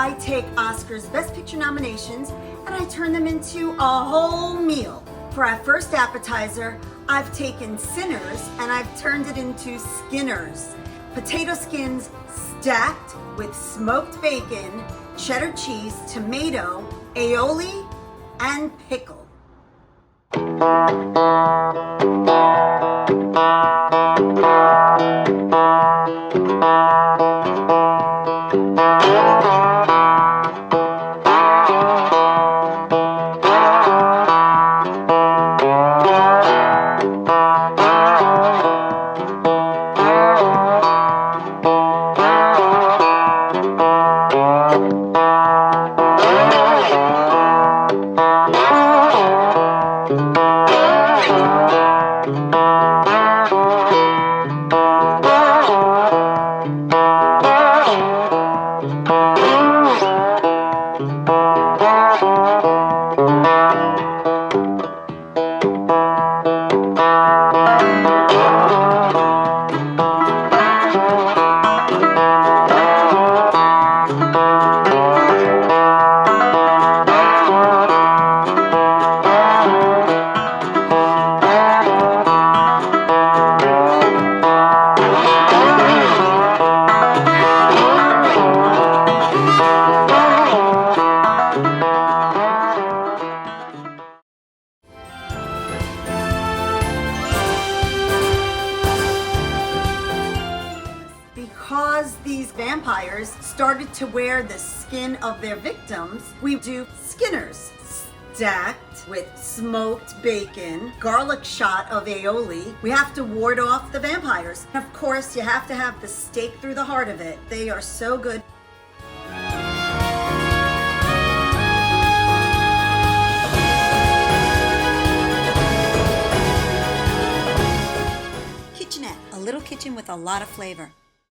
I take Oscar's Best Picture nominations and I turn them into a whole meal. For our first appetizer, I've taken Sinners and I've turned it into Skinners. Potato skins stacked with smoked bacon, cheddar cheese, tomato, aioli, and pickle. Because these vampires started to wear the skin of their victims, we do Skinners, stacked with smoked bacon, garlic shot of aioli. We have to ward off the vampires. Of course, you have to have the stake through the heart of it. They are so good. KitchAnnette, a little kitchen with a lot of flavor.